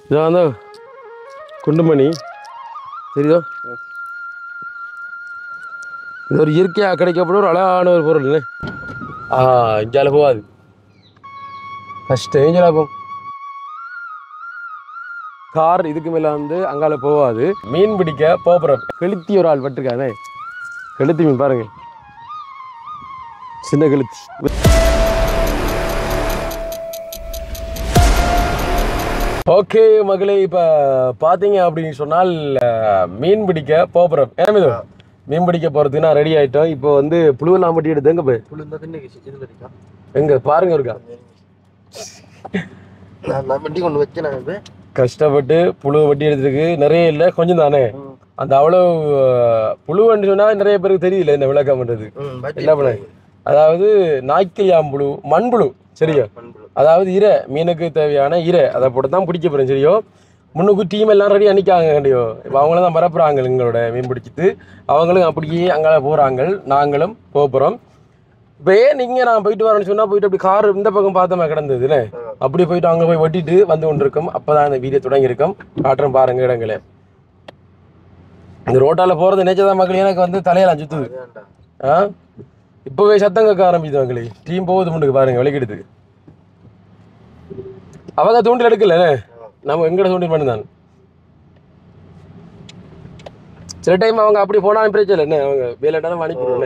இதான் வந்து குண்டுமணி தெரியுதோ? இது ஒரு இயற்கையாக கிடைக்கப்படும் ஒரு அழகான ஒரு பொருள் இல்லை. இஞ்சால போகாது ஃபஸ்ட்டு இஞ்சால போகும். கார் இதுக்கு மேலே வந்து அங்கால போகாது. மீன் பிடிக்க போகிறோம். கெளுத்தி ஒரு ஆள் பட்டிருக்கானே, கெளுத்தி மீன் பாருங்க, சின்ன கெளுத்தி. ஓகே மகளே, இப்போ பார்த்தீங்க அப்படின்னு சொன்னால் மீன் பிடிக்க போகிறோம். ஏன்னா இது மீன் பிடிக்க போகிறதுக்கு நான் ரெடி ஆகிட்டோம். இப்போ வந்து புழுவெல்லாம் மட்டி எடுத்து எங்கே போய் எங்கே பாருங்க இருக்கா வண்டி கொண்டு வச்சு கஷ்டப்பட்டு புழு வட்டி எடுத்துருக்கு. நிறைய இல்லை, கொஞ்சம் தானே. அந்த அவ்வளோ புழுன்னு சொன்னால் நிறைய பேருக்கு தெரியல இந்த விளக்கம் பண்ணுறது. என்ன பண்ண, அதாவது நாய்க்கிளியாம்புழு, மண்புழு, சரியா? அதாவது இரை, மீனுக்கு தேவையான இரை, அதை போட்டு தான் பிடிக்க போகிறேன், சரியோ? முன்னுக்கு டீம் எல்லாம் ரெடி அன்னிக்காங்க கண்டியோ. இப்போ அவங்கள தான் பரப்புறாங்க எங்களோட மீன் பிடிச்சிட்டு. அவங்களும் அப்படியே அங்கே போகிறாங்க, நாங்களும் போகிறோம். இப்போ ஏன் நீங்கள் நான் போயிட்டு வரேன்னு சொன்னால் போயிட்டு அப்படி கார் இந்த பக்கம் பார்த்தோமா கிடந்ததுன்னு, அப்படி போயிட்டு அங்கே போய் வெட்டிட்டு வந்து கொண்டு இருக்கோம். அப்போ தான் இந்த வீடியோ தொடங்கியிருக்கோம். காட்டுறோம் பாருங்க இடங்களே. இந்த ரோட்டால் போகிறது நினைச்சதான் மக்கள் எனக்கு வந்து தலையெல்லாம் சுற்றுது. இப்போவே சத்தம் கேட்க ஆரம்பிக்குது மக்களே. டீம் போகுது முன்னுக்கு பாருங்க, வெளிக்கிடுது. அவங்க தூண்டில் எடுக்கல, நம்ம எங்கட தூண்டில் பண்ணுதான். சில டைம் அவங்க அப்படி போனாலும் பிரச்சனை இல்லை, என்ன அவங்க வேலைட்டாலும் அனுப்பிடுவோம்.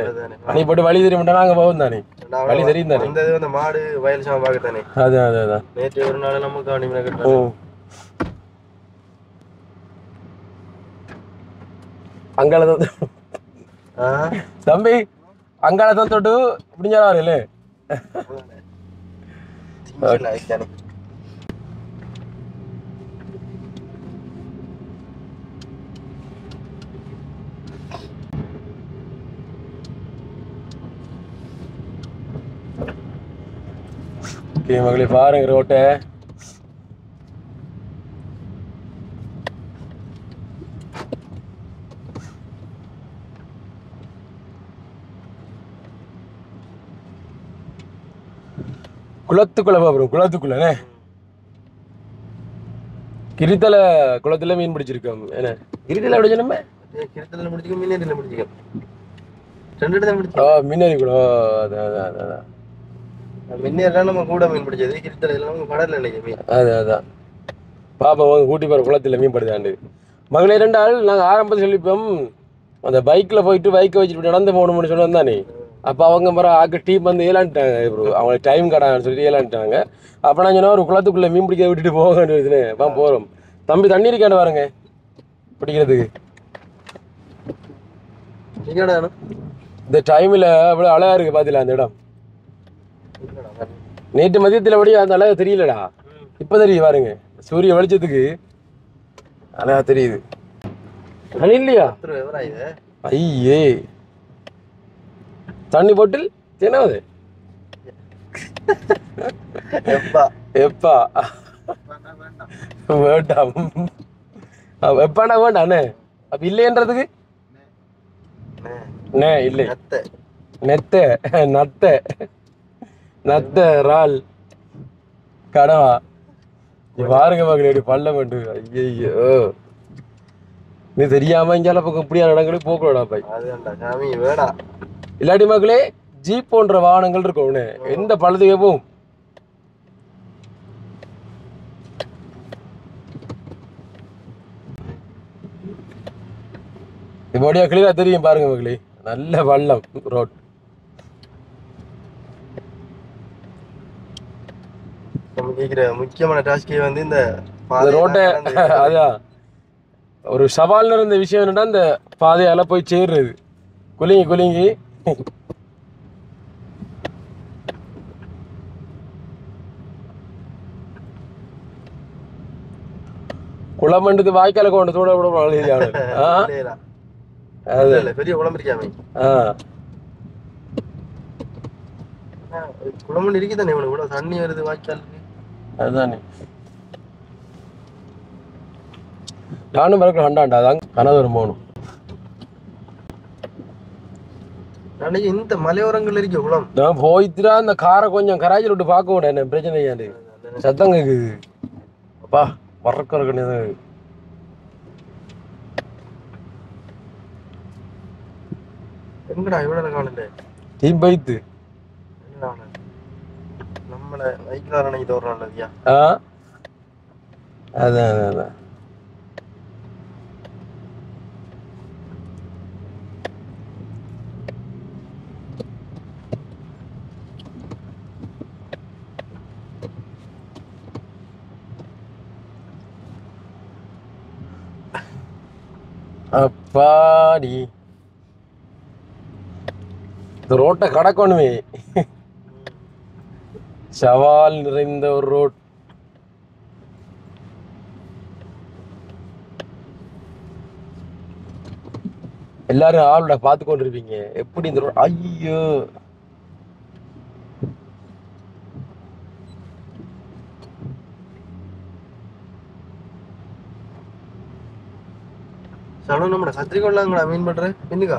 அனுப்பிட்டு வழி தெரிய மாட்டா நாங்கள் போகும் தானே, வழி தெரியும் தானே. மாடு வயல் சாம பார்க்கத்தானே. அதான் அதான் அதான் நேற்று ஒரு நாள் நமக்கு அனுப்பி அங்கால தான் தம்பி, அங்கால தான் தொட்டு இப்படிஞ்சா வரல. ஓகே மகளே, பாருங்க ரோட்டை. குளத்துக்குள்ள பாப்போம், குளத்துக்குள்ளே கிரித்தலை குளத்துல மீன் பிடிச்சிருக்கோம். என்ன கிரித்தலை எப்படி நம்ம கிரித்தல முடிச்சிக்கோ, மீனேரியில முடிச்சிக்கோ, ரெண்டு இடத்துல முடிச்சிக்கோ. மீனேரி குளம், அதான் அதான் அதான். மீனேரிலாம் நம்ம கூட மீன் பிடிச்சது, கிரித்தல நம்ம கடல்ல இல்லைங்க மீன். அதான் பாப்பா கூட்டி போகிற குளத்தில் மீன் படுதாண்டு. மகளே, 2 ஆள் நாங்கள் ஆரம்பத்தில் சொல்லிப்போம், அந்த பைக்கில் போயிட்டு பைக்கை வச்சுட்டு நடந்து போகணும்னு சொன்ன தானே. அப்போ அவங்க மர ஆக்கு டீம் வந்து ஏலான்ட்டாங்க, இப்போ அவங்களுக்கு டைம் கடான்னு சொல்லிட்டு ஏலான்ட்டாங்க. அப்போ நான் சொன்னால் ஒரு குளத்துக்குள்ளே மீன் பிடிக்க விட்டுட்டு போக வேண்டியதுன்னு அப்போ போகிறோம். தம்பி தண்ணி இருக்காண்டு பாருங்க பிடிக்கிறதுக்கு. இந்த டைமில் அவ்வளோ அழகாக இருக்குது பார்த்தீங்களா அந்த இடம். நேற்று மதியத்தில் அப்படியே அந்த அழகாக தெரியலடா, இப்போ தெரியுது பாருங்க, சூரிய வெளிச்சத்துக்கு அழகா தெரியுது. தண்ணி இல்லையா? ஐயே, தண்ணி போட்டில் தினவது எப்பா வேண்டாம், எப்பாண்டா வேண்டாண்ணே. அப்ப இல்லைன்றதுக்கு இல்லை, நெத்த நத்த நத்த இறால் கடவா பாருங்க மகளே, பள்ளம் வேண்டு. ஐயோ, நீ தெரியாம இங்கால பக்கம் இப்படியான இடங்களுக்கு போக்கூடாடா பாய். இல்லாட்டி மக்களே, ஜீப் போன்ற வாகனங்கள் இருக்கும், எந்த பள்ளத்துக்கே போகும். இப்படியா கிளியரா தெரியும் பாருங்க மக்களே, நல்ல பள்ளம் ரோட். முக்கியமான டாஸ்கே வந்து இந்த ரோட்டை, அதான் ஒரு சவால் இருந்த விஷயம் என்னன்னா, இந்த பாதையால போய் சேர்றது. குலுங்கி குலுங்கி குளமண்டது வாய்க்கால கொண்டு தூட விட பெரிய குளம் இருக்காமே. குளமண்டு இருக்குதானே, இவ்வளவு தண்ணி வருது வாய்க்காலுக்கு. அதுதானே நானும் பிறகு ஹண்டாண்டா தான் கனதூரம் போகணும். இந்த மலையோரங்கள் இருக்க குளம் நான் போயிட்டுதான் அந்த காரை கொஞ்சம் கராய்ச்சி விட்டு பார்க்க விட, என்ன பிரச்சனை ஐயாண்டு சத்தம் கேக்குது. அப்பா வறக்கிற கண்ணு எங்கடா இவ்வளவு காணல டீம் பைத்து நம்மள வைக்கலார் அன்னைக்கு தோறோம் இல்லையா அதான் அதான் அதான் அப்பாடி இந்த ரோட்டை கடக்கணுமே சவால் நிறைந்த ஒரு ரோட் எல்லாரும் ஆளோட பார்த்து கொண்டிருப்பீங்க எப்படி இந்த ரோட் ஐயோ சனு நம்ம சத்திரி கொள்ளாங்கடா மீன் பண்ற பின்னுக்கா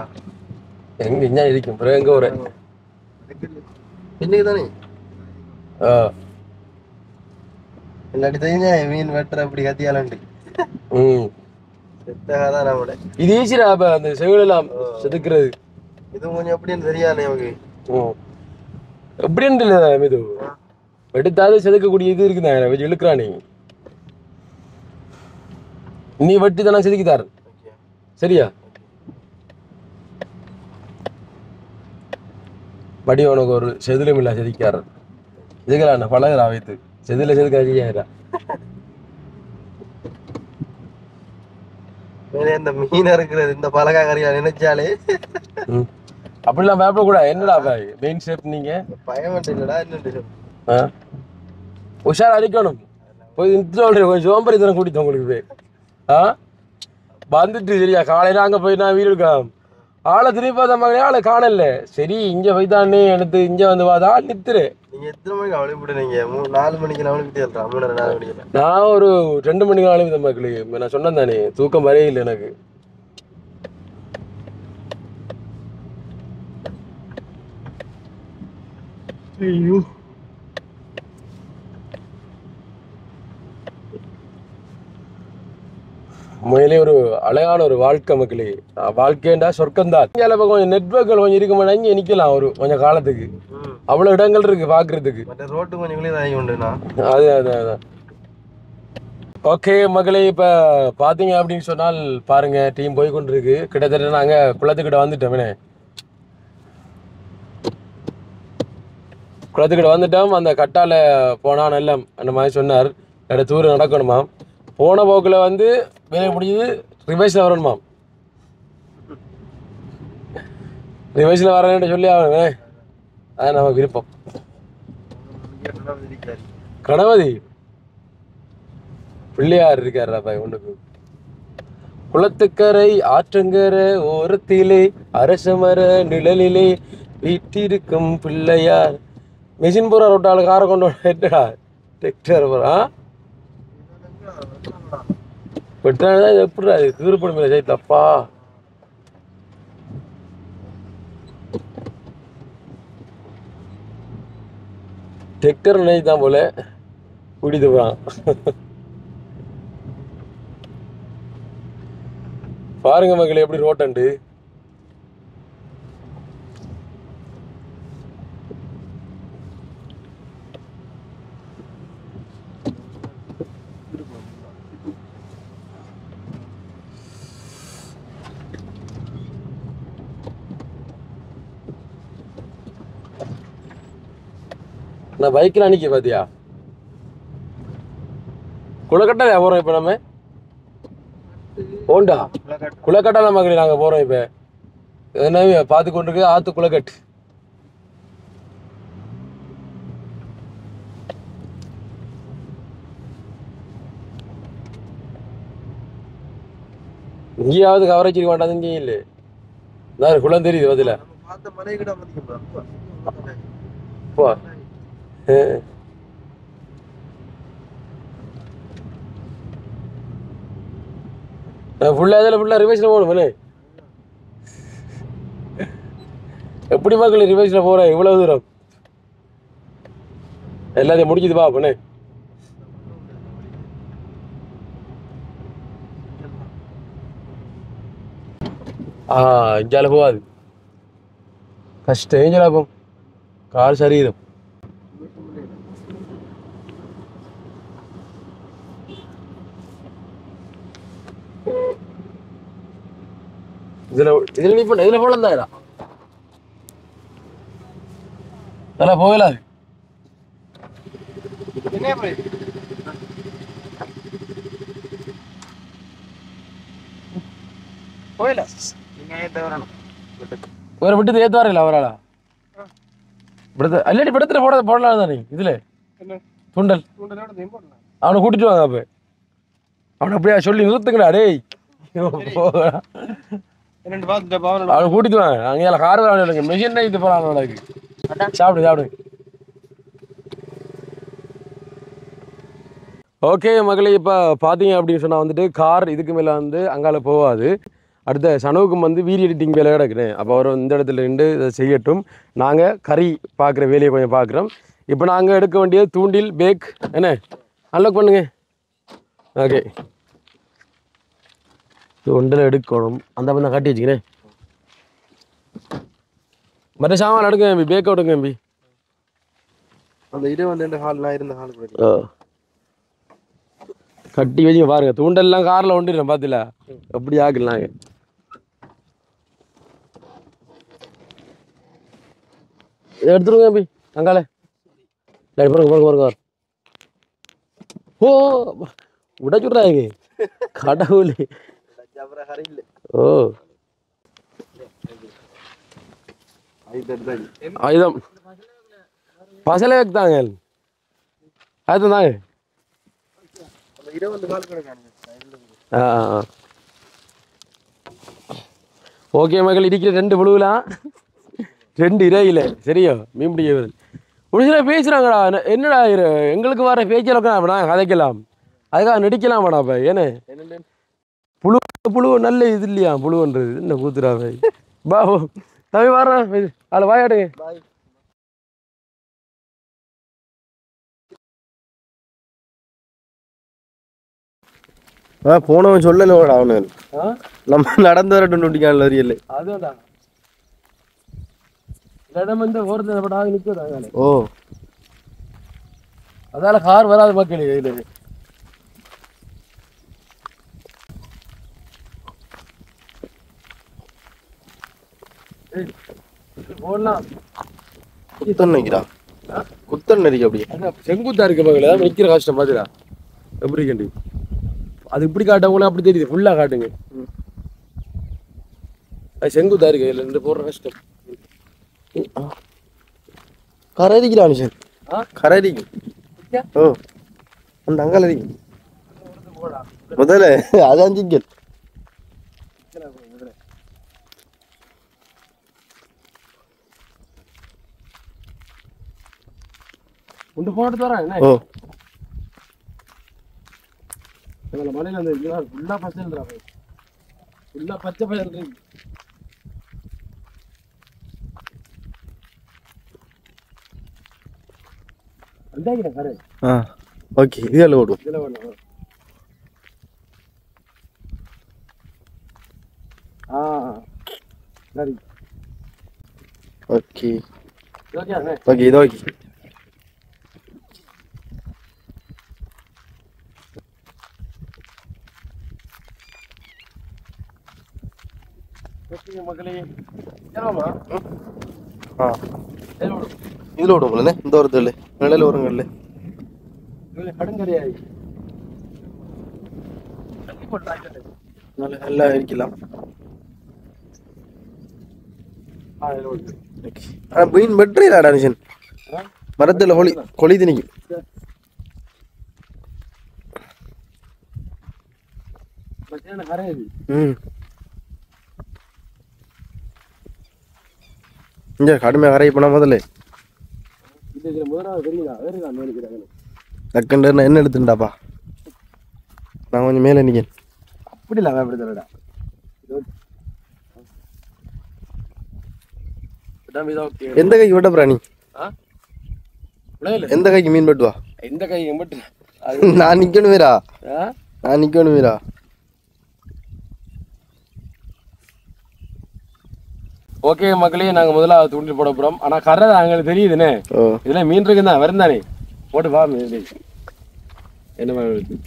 எங்க இங்க இருக்கும் பிறகு எங்க ஒரு பின்னுக்கு தானே இல்லாட்டி தெரிஞ்ச மீன் வெட்டுற அப்படி கத்தியாலண்டு செத்தாதான் நம்மள இது ஈஸிடா அந்த செவிலெல்லாம் செதுக்குறது இது கொஞ்சம் எப்படின்னு தெரியாது நமக்கு எப்படின்னு இல்லை இது எடுத்தாவது செதுக்கக்கூடிய இது இருக்குதான் வச்சு இழுக்கிறானே நீ வெட்டி தானே செதுக்கித்தாரு சரியா படி உனக்கு ஒரு செதிலும் இல்ல செதுக்காரு இதுக்கா பழகிறா வைத்து செதில செதுக்கா இந்த மீன் இருக்கிறது இந்த பலகா கறியா நினைச்சாலே அப்படிலாம் பயப்படக்கூடாது என்னடா பாய் மெயின் ஷேப் நீங்க பயம் இல்லடா என்ன உஷார் அடிக்கணும் போய் சொல்றேன் கொஞ்சம் சோம்பரி தரம் கூட்டிட்டு உங்களுக்கு போய் வந்துட்டு சரியா காலையில அங்க போய் நான் வீடு எடுக்கலாம் ஆளை திரும்பி பார்த்த மகளே ஆளை காணல சரி இங்க போய்தானே எடுத்து இங்க வந்து பார்த்தா ஆள் நித்துரு நீங்க எத்தனை மணிக்கு அவளை விடுறீங்க 4 மணிக்கு அவளுக்கு தேடுறா 3:30 மணிக்கு நான் ஒரு 2 மணிக்கு ஆளுங்க மக்களே நான் சொன்னேன் தானே தூக்கம் வரே இல்லை எனக்கு ஐயோ உண்மையிலே ஒரு அழகான ஒரு வாழ்க்கை மக்களே வாழ்க்கைண்டா சொர்க்கம்தான் இங்கே கொஞ்சம் நெட்வொர்க்கள் கொஞ்சம் இருக்க மாட்டா இங்கே நிற்கலாம் ஒரு கொஞ்சம் காலத்துக்கு அவ்வளோ இடங்கள் இருக்கு பார்க்கறதுக்கு ரோட்டு கொஞ்சம் அது அதான் ஓகே மக்களே இப்போ பார்த்தீங்க அப்படின்னு சொன்னால் பாருங்க டீம் போய் கொண்டு இருக்கு கிட்டத்தட்ட நாங்கள் குளத்துக்கிட்ட வந்துட்டோமே குளத்துக்கிட்ட வந்துட்டோம் அந்த கட்டால போனா நல்ல அந்த மாதிரி சொன்னார் ரெண்டு தூரம் நடக்கணுமா போன போக்கில் வந்து வேலை முடிஞ்சது ரிவைஸில் வரணுமாம் ரிவைஸில் வரேன்னு சொல்லி ஆகணுமே அதான் நம்ம விருப்பம் கணபதி பிள்ளையார் இருக்காருடா பாய் ஒண்ணுக்கு குளத்துக்கரை ஆற்றங்கரை ஓரத்திலே அரசமர நிழலிலே வீட்டிருக்கும் பிள்ளையார் மெஷின் போற ரோட்டால காரை கொண்டு என்னடா டெக்டர் போறா வெட்டாதான் எப்படிடா இது தீர்ப்படும் இல்லை தப்பா டெக்டர் நினைத்தான் போல குடித்து போறான் பாருங்க மக்களே எப்படி ரோட்டண்டு நான் பைக்கில் அன்னைக்கு பாத்தியா குளக்கட்டா போறோம் இப்ப நம்ம ஓண்டா குளக்கட்டா மகளே நாங்க போறோம் இப்ப என்ன பார்த்து கொண்டிருக்கு ஆத்து குளக்கட்டு இங்கேயாவது கவரேஜ் இருக்க மாட்டாது இங்கேயும் இல்லை குளம் தெரியுது பதில ஃபுல்லா இதில் ஃபுல்லா ரிவைஸ்ல போகணுமே எப்படி மக்கள் ரிவைஸ்ல போறேன் இவ்வளவு தூரம் எல்லாத்தையும் முடிக்குது பாப்பனே இஞ்சால போகாது கஷ்டம் ஏஞ்சலாப்போம் கால் சரீரம் இதுல நீ பண்ண இதுல போலாம் தான் அதெல்லாம் போகலாது போயில நீங்க ஏத்த வரணும் ஒரு விட்டு ஏத்துவாரில்ல அவராளா அல்லாடி படத்துல போடலாம் தானே இதுல துண்டல் அவனை கூட்டிட்டு வாங்க அப்ப அவனை அப்படியா சொல்லி நிறுத்துங்கடா டேய் அவனை கூட்டிட்டு வாங்க அங்கே கார் மெஷின் இது போறான் சாப்பிடு சாப்பிடு ஓகே மகளே இப்போ பார்த்தீங்க அப்படின்னு சொன்னால் வந்துட்டு கார் இதுக்கு மேலே வந்து அங்கால போகாது அடுத்த சனவுக்கும் வந்து வீடியோ எடிட்டிங் வேலை கிடக்குறேன் அப்போ அவர் இந்த இடத்துல நின்று இதை செய்யட்டும் நாங்கள் கறி பார்க்குற வேலையை கொஞ்சம் பார்க்குறோம் இப்போ நாங்கள் எடுக்க வேண்டியது தூண்டில் பேக் என்ன அன்லாக் பண்ணுங்க ஓகே ஒன்றில் எடுக்கணும் அந்த மாதிரி நான் காட்டி வச்சுக்கிறேன் மற்ற சாமான் எடுங்க எம்பி பேக் எடுங்க எம்பி அந்த இது வந்து ஹால் நான் இருந்த ஹால் கட்டி வச்சுங்க பாருங்க தூண்டெல்லாம் காரில் ஒண்டிடுறேன் பார்த்துல எப்படி ஆக்கலாங்க எடுத்துருங்க தம்பி அங்கால பாருங்க ஓ உடைச்சுட்றாங்க கடவுளே ஓ ஆயுதம் பசலை வைத்தாங்க ஆயுதம் தாங்க ஓகே மகள் இருக்கிற 2 புழுவலாம் 2 இறையில சரியா மீன் பிடிக்கிறது முடிஞ்ச பேசுறாங்கடா என்னடா எங்களுக்கு வர பேச்சலக்கா கதைக்கலாம் அதுக்காக நடிக்கலாம் வேணா அப்ப ஏன்னு புழு நல்ல இது இல்லையா புழுன்றது என்ன கூத்துறாவை பாவோ தவி வர்றேன் அதில் வாயாடுங்க போனவன் சொல்லல அவனு நம்ம நடந்து வரட்டும் நோட்டிக்கான அறியல அதுதான் இடம் வந்து ஓரத்தில் நிற்குது ஓ அதால கார் வராது மக்கள் இதுல போடலாம் குத்தன் நிற்கிறான் குத்தன் நெறிக்க அப்படியே செங்குத்தா இருக்க மகள நிற்கிற கஷ்டம் பாத்துடா எப்படி கண்டி அது இப்படி காட்டவங்களும் அப்படி தெரியுது ஃபுல்லா காட்டுங்க அது செங்குத்தா இருக்கு இதுல இருந்து போடுற கஷ்டம் கரடிக்கிறான் சார் கரடிக்கு ஓ அந்த அங்கால இருக்கு முதல்ல அது அஞ்சிக்கல் உண்டு போட்டு வரேன் ஓ மலையில அந்த ஃபுல்லா பச்சை ஃபுல்லா பச்சை பயிர் இருக்கு ஓகே இதில் ஓடும் ஓகே ஓகே இது ஓகே மக்களே இதில் விடுங்களே இந்த ஒரு நிலையில் வருங்கல்ல கடுங்கரையாய் நல்லா இருக்கலாம் மீன் வெட்டுறீங்களா நிஷன் மரத்தில் கொளி திணிக்கும் இங்க கடுமையாக கரையை போனா முதல்ல டக்குன்னு நான் என்ன எடுத்துட்டாப்பா நான் கொஞ்சம் மேலே நிற்கேன் அப்படி இல்லை அப்படி தரடா எந்த கைக்கு வெட்ட பிராணி எந்த கைக்கு மீன் வெட்டுவா எந்த கை எம்பட்டு நான் நிக்கணும் வீரா நான் நிக்கணும் வீரா ஓகே மக்களே, நாங்கள் முதல்ல தூண்டில் போட போகிறோம். ஆனால் கரை எங்களுக்கு தெரியுதுண்ணே, இதில் மீன் இருக்குன்னு தான் வருந்தானே போட்டு வா. மீன் என்ன மாதிரி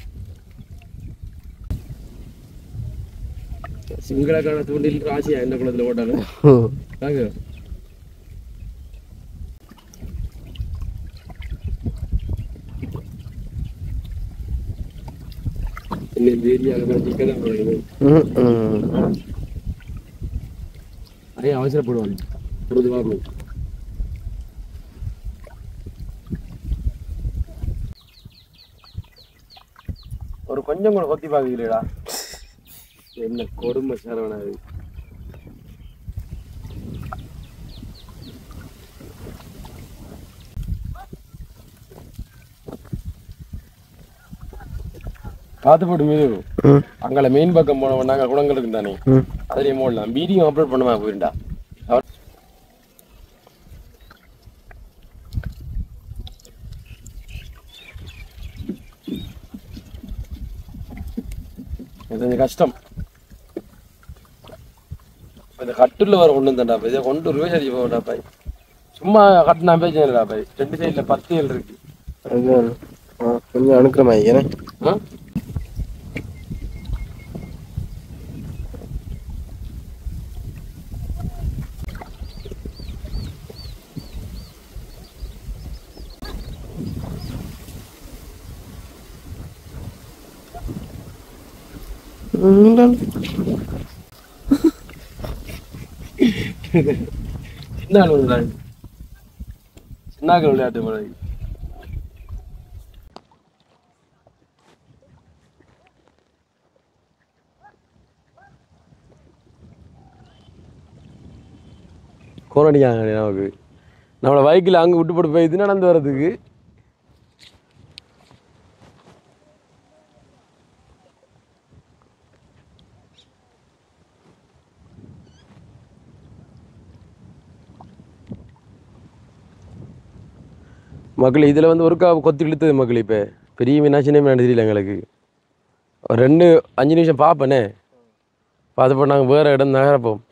சிங்களாக்கான தூண்டில் ராசியா எந்த குளத்தில் போட்டாலும் வாங்க. இந்த ஏரியாவில் சிக்கன் அதே அவசரப்படுவாங்க. ஒரு கொஞ்சம் கூட கொத்தி பார்க்கலையடா, என்ன கொடுமை சரவணாது. பார்த்து போட்டு மீது அங்கே மெயின் பக்கம் போனவன் நாங்கள் குளங்கள் இருக்கு தானே, அதுலேயும் போடலாம். வீடியோ அப்லோட் பண்ணுமா போயிருந்தா. கொஞ்சம் கஷ்டம் இந்த கட்டுல வர ஒன்றும் தான்டா இதை கொண்டு ரூபாய் சரி போடா பாய். சும்மா கட்டினா பேச்சுடா பாய். 2 சைட்ல 10 ஏழு இருக்கு. கொஞ்சம் அனுக்கிறமா ஏன்னா சின்ன விளையாட்டு முறை. கோனடிக்காங்க நமக்கு. நம்மளை பைக்கில் அங்கே விட்டு போட்டு போயிடுது நடந்து வர்றதுக்கு. மக்கள் இதில் வந்து ஒருக்கா கொத்தி இழுத்தது மக்கள். இப்போ பெரிய மீனா சின்ன மீனா தெரியல எங்களுக்கு. ஒரு 2-5 நிமிஷம் பார்ப்பேனே, பார்த்து நாங்கள் வேறு இடம் நகரப்போம்.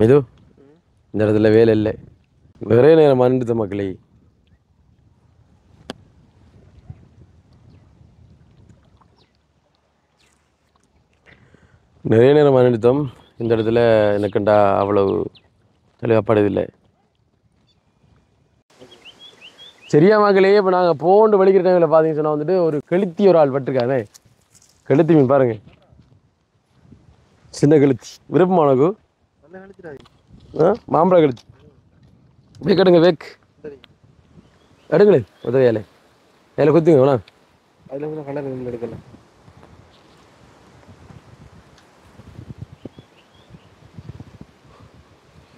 மிது இந்த இடத்துல வேலை இல்லை, நிறைய நேரம் மறந்துட்ட மக்களே. நிறைய நேரம் மறந்துட்டோம் இந்த இடத்துல. எனக்குண்டா அவ்வளவு தெளிவாப்படுதில்லை. சரியா மக்களே, இப்போ நாங்கள் போண்டு வலிக்கிற டைமில் பார்த்தீங்கன்னு சொன்னால் வந்துட்டு ஒரு கெளுத்தி ஒரு ஆள் பட்டிருக்கானே. கெளுத்தி மீன் பாருங்க, சின்ன கெளுத்தி. விருப்பமானக்கு மாம்பழம் கெளுத்தி. வேக் எடுங்க, வேக் எடுங்களே. உதவியாலே அதில் குத்துங்க வேணா. அதில் கலர் எடுக்கலாம்.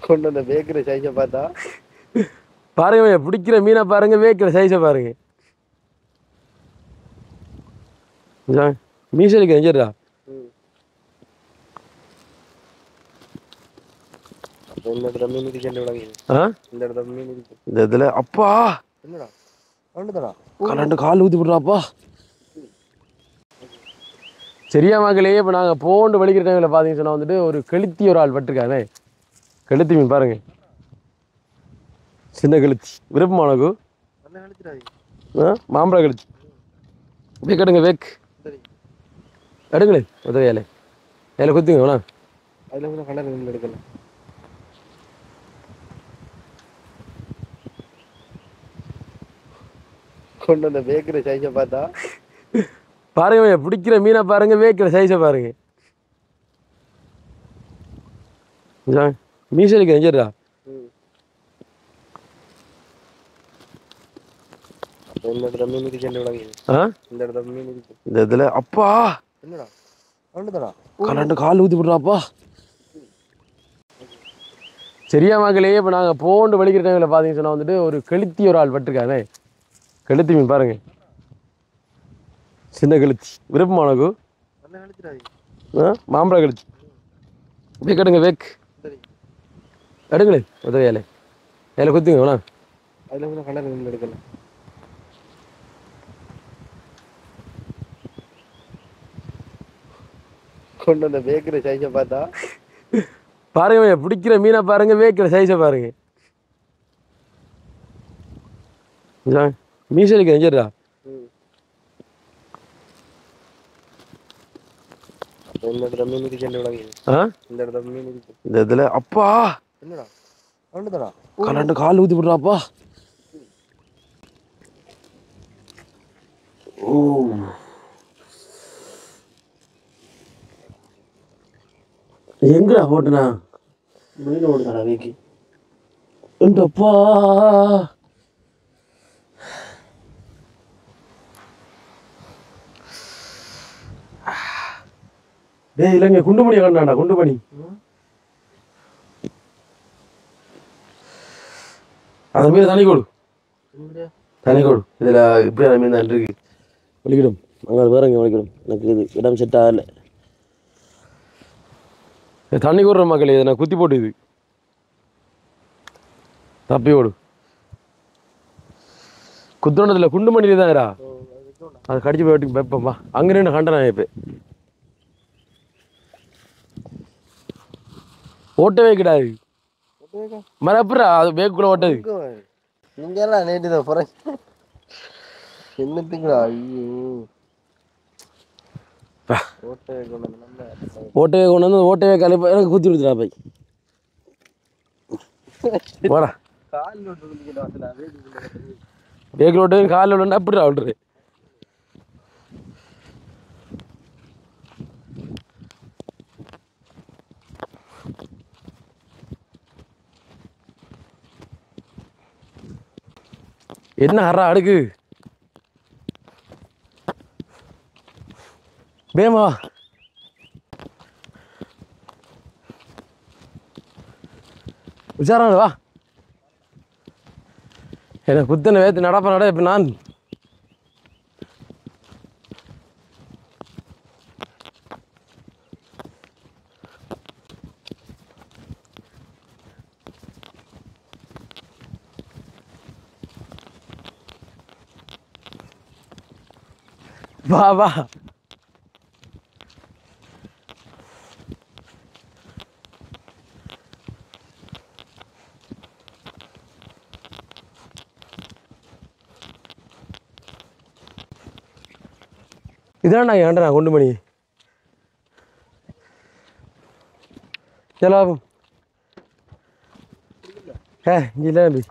கொண்டு வந்த வேக்கிற சைஸை பார்த்தா பாருங்க, பிடிக்கிற மீனை பாருங்க, வேக்கிற சைஸை பாருங்க. மீசலுக்கு நெஞ்சிடா. இந்த இதுல அப்பா கலண்டு கால் ஊத்தி விடுறாப்பா. சரியா மக்களே, இப்போ நாங்கள் போண்டு வலிக்கிற டைமில் பார்த்தீங்கன்னு சொன்னால் வந்துட்டு ஒரு கெளுத்தி ஒரு ஆள் பட்டிருக்கானே. கெளுத்தி மீன் பாருங்க, சின்ன கெளுத்தி. விருப்பமானக்கு மாம்பழம் கெளுத்தி. வேக் எடுங்க, வேக் எடுங்களே. உதவியாலே அதில் குத்துங்க வேணா. அதில் கலர் எடுக்கலாம். கொண்டு வந்த வேக்கிற சைஸை பார்த்தா பாருங்க, பிடிக்கிற மீனை பாருங்க, வேக்கிற சைஸை பாருங்க. மீசலுக்கு நெஞ்சிடா. இந்த இதுல அப்பா கலண்டு கால் ஊத்தி விடுறாப்பா. சரியா மக்களே, இப்போ நாங்கள் போண்டு வலிக்கிற டைமில் பார்த்தீங்கன்னு சொன்னால் வந்துட்டு ஒரு கெளுத்தி ஒரு ஆள் பட்டிருக்கானே. கெளுத்தி மீன் பாருங்க, சின்ன கெளுத்தி. விருப்பமானக்கு மாம்பழம் கழிச்சு வேக் எடுங்க வேக் எடுங்களே உதவி இலை இலை குத்துங்க வேணா அதில் கூட கலர் எடுக்கலாம் கொண்டு வந்த பேக்கிற சைஸை பார்த்தா பாருங்க பிடிக்கிற மீனை பாருங்க வேக்கிற சைஸை பாருங்க மீசலிக்கு நெஞ்சிடா இந்த இடத்துல மீன் இருக்கு விளங்கு இந்த இடத்துல மீன் இருக்கு இந்த இதில் அப்பா என்னடா கண்டுதடா கலண்டு கால் ஊற்றி விட்றாப்பா ஓ எங்கடா போட்டுனா மீன் ஓடுதாடா வேக்கி எங்கப்பா டேய் இல்லைங்க குண்டுமணி கண்டாண்டா குண்டுமணி அந்த மீன் தனி கொடு தனி கொடு இதில் இப்படி அந்த மீன் தான் இருக்கு வலிக்கிடும் அங்கே வேறங்க வலிக்கிடும் எனக்கு இது இடம் செட் ஆகலை தண்ணி கொடுற மக்கள் இதை நான் குத்தி போட்டு இது தப்பி ஓடு குத்துனதில்ல குண்டு மணியில தான்டா அது கடிச்சு போய் வைப்பம்பா அங்கே நின்று கண்டனா இப்போ ஓட்டவே கிடையாது மரப்புறா அது பேக்குள்ள ஓட்டது நீங்க எல்லாம் நேற்று தான் போறேன் என்னத்துக்குடா ஐயோ ஓட்டவே கொண்டு வந்து ஓட்டவே கலைப்பா எனக்கு குத்தி கொடுத்துடா பை போடா பேக்கில் ஓட்டு காலில் விட்டு அப்படிடா விட்டுரு என்ன ஹரா அடுக்கு வேமா உஷாரான வா என்ன குத்தனை வேத்து நடப்ப நட இப்போ நான் வா வா இதான்டா ஏன்டா நான் கொண்டு மணி செலவாகும் இல்லை தம்பி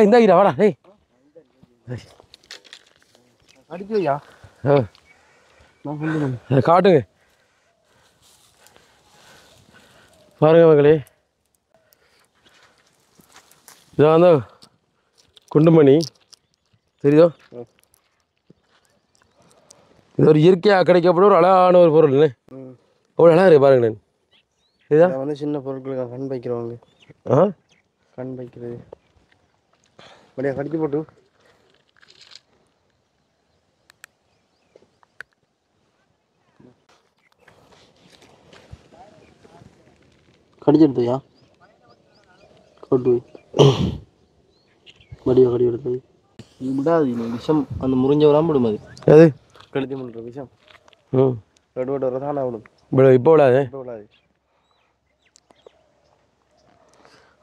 இந்த இரா வாடா டேய் அடிக்கலையா காட்டுங்க பாருங்க மக்களே இதான் வந்து குண்டுமணி தெரியுதோ இது ஒரு இயற்கையாக கிடைக்கப்பட ஒரு அழகான ஒரு பொருள் இல்லை அவ்வளோ அழகா இருக்கு பாருங்க நான் இதுதான் வந்து சின்ன பொருட்களுக்கு கண் வைக்கிறவங்க கண் வைக்கிறது அப்படியே கடிச்சு போட்டு கடிச்செடுத்தையா கொட்டு மடியா கடி எடுத்தது விடாது விஷம் அந்த முறிஞ்ச வராமல் விடும் அது அது கழுத்தி முடுற விஷம் ரெண்டு வரதான் விடும் இப்போ விடாது இப்போ விடாது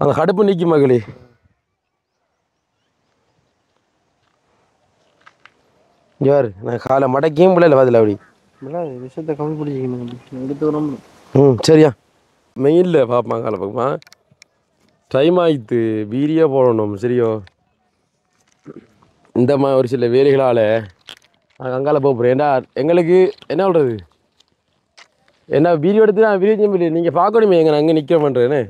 அந்த கடுப்பு நிற்கும் மகளே யார் நான் காலை மடக்கியும் பிள்ளைல பதில் அப்படி விடாது விஷத்தை கம்மி பிடிச்சிக்கணும் எடுத்து வரணும் சரியா மெயிலில் பார்ப்பான் காலை பார்ப்பா டைம் ஆயிடுத்து வீரியா போடணும் சரியோ இந்த மாதிரி ஒரு சில வேலைகளால் நாங்கள் அங்கால போக போகிறேன் ஏன்னா எங்களுக்கு என்ன சொல்கிறது என்ன வீடியோ எடுத்து நான் வீடியோ நீங்கள் பார்க்கணுமே எங்கே நான் அங்கே நிற்க பண்ணுறேன்னு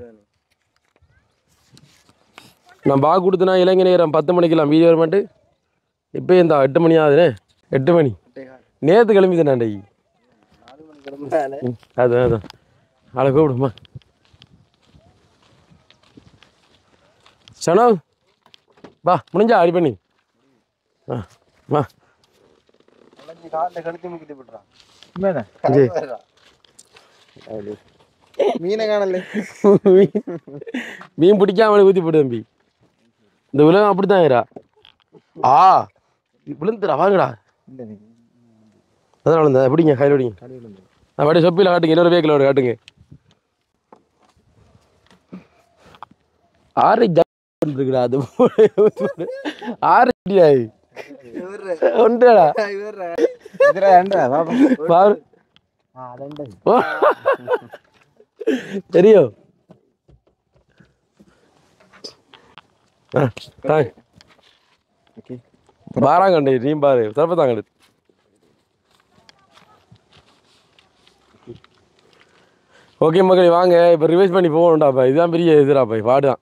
நான் பார்க்க கொடுத்தனா இளைஞ நேரம் 10 மணிக்கெல்லாம் வீடியோ வர மாட்டேன் இப்போ இந்த 8 மணி ஆகுதுண்ணே 8 மணி நேற்று கிளம்பிதான் அன்றைக்கி அதான் அதான் ஆளை கூப்பிடுமா சனோ வா முடிஞ்சா அடி பண்ணி வா மீனை காணல. மீன் பிடிக்காம ஊற்றி போடு தம்பி. இந்த உலகம் அப்படித்தாங்கடா. ஆ விழுந்துடா வாங்கடா. அதான் விழுந்தா எப்படிங்க கையில் விடிங்க. நான் அப்படியே சொப்பியில் காட்டுங்க. இன்னொரு வேக்கில் காட்டுங்க. ஆறு இருக்குடா அது. ஆறு ஒன்றுடா தெரியும். பாராங்கண்டே நீ பாரு சிறப்பத்தாங்கண்டு. ஓகே மக்களே வாங்க இப்போ ரிவைஸ் பண்ணி போகணும்டாப்பா. இதுதான் பெரிய இதுடாப்பா பாடுதான்.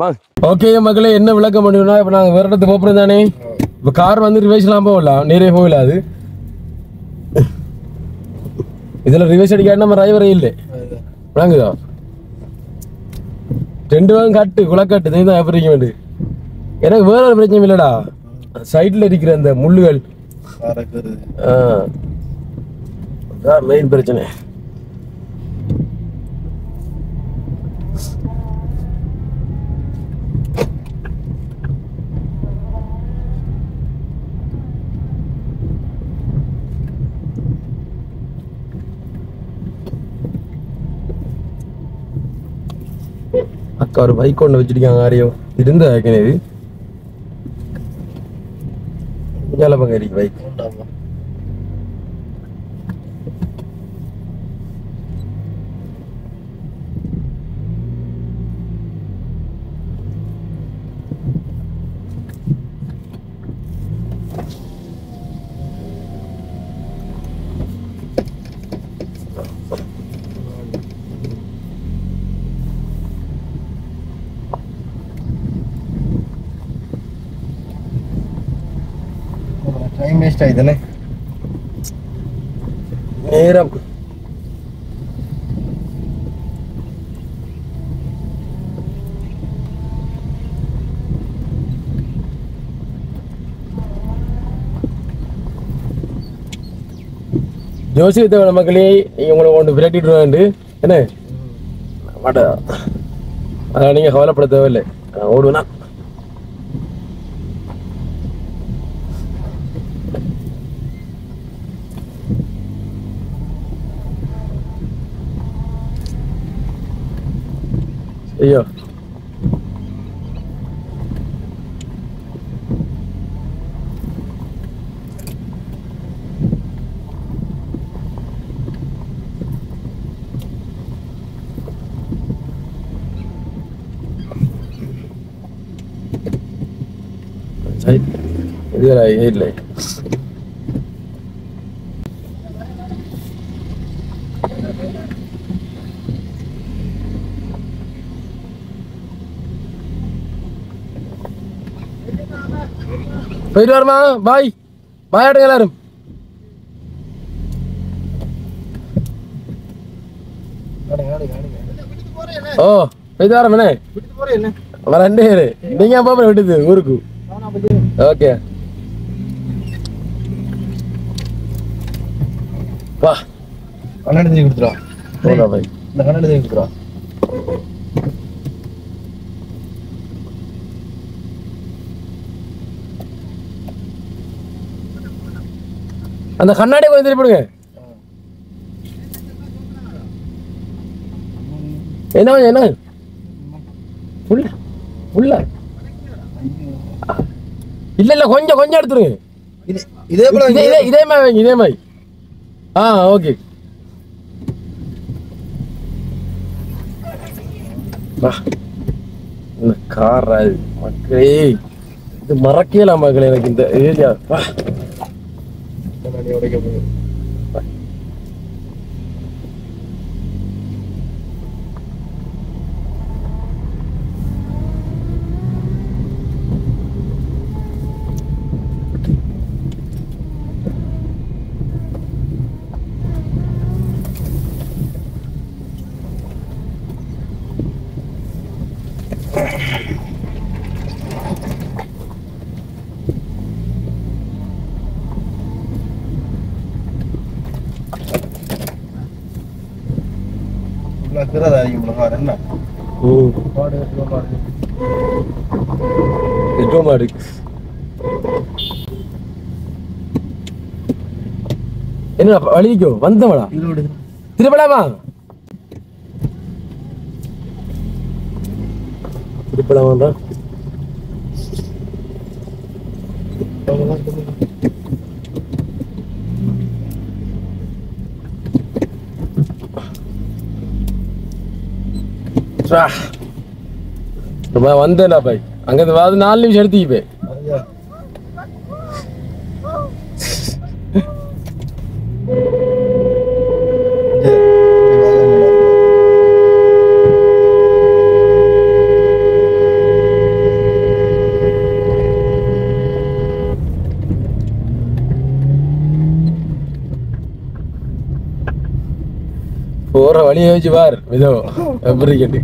வாங்க. ஓகே மக்களே என்ன விளக்கம் பண்ணுவோம்னா இப்போ நாங்கள் வேறு இடத்துக்கு போகிறோம் தானே. இப்போ கார் வந்து ரிவைஸ்லாம் போகலாம். நேரே போகலாது. இதில் ரிவைஸ் அடிக்காட்டி நம்ம டிரைவரே இல்லை. விளங்குதா 2 வாங்க கட்டு குளக்கட்டு தான் எப்படி இருக்க வேண்டியது. எனக்கு வேற ஒரு பிரச்சனை இல்லைடா. சைடில் இருக்கிற அந்த முள்ளுகள் மெயின் பிரச்சனை. அக்கா ஒரு பைக் ஒன்று வச்சிருக்காங்க. யாரையோ இருந்த ஏற்கனவே பங்க இருக்கு பைக். டைம் வேஸ்ட் ஆயிடுதுல நேரம். ஜோசியத்தை மக்களே நீங்கள் உங்களை கொண்டு விரட்டிட்டு வேண்டு என்ன மாட்டா. அதான் நீங்கள் கவலைப்பட தேவையில்லை. ஓடுவேண்ணா. ஐயோ சரி இதுல இல்லை. போயிட்டு வரமா. பாய் பாய் ஆடுங்க எல்லாரும். ஓ போயிட்டு வரமே ரெண்டு பேரு. நீங்க போற விட்டுது ஊருக்கு. ஓகே வா. கண்ணாடி தூக்கி கொடுத்துருவா. பாய் இந்த கண்ணாடி தூக்கி கொடுத்துருவா. அந்த கண்ணாடி கொஞ்சம் திருப்பிடுங்க. என்ன என்ன உள்ள உள்ள இல்ல இல்ல கொஞ்சம் கொஞ்சம் எடுத்துருங்க. இதே போல இதே மாதிரி வைங்க. இதே மாதிரி. ஓகே இந்த கார் மக்களே இது மறக்கலாம் மக்களே. எனக்கு இந்த ஏரியா உடைக்க போகுது. எட்டோ மாடு என்ன வழிக்கோ வந்தவளா திருப்பலாமா திருப்பலாமா வந்தேன்டா பாய் அங்க 4 நிமிஷம் எடுத்துக்கிப்பேன் போற வழியை வச்சு பார் இதோ எப்படி கேட்டு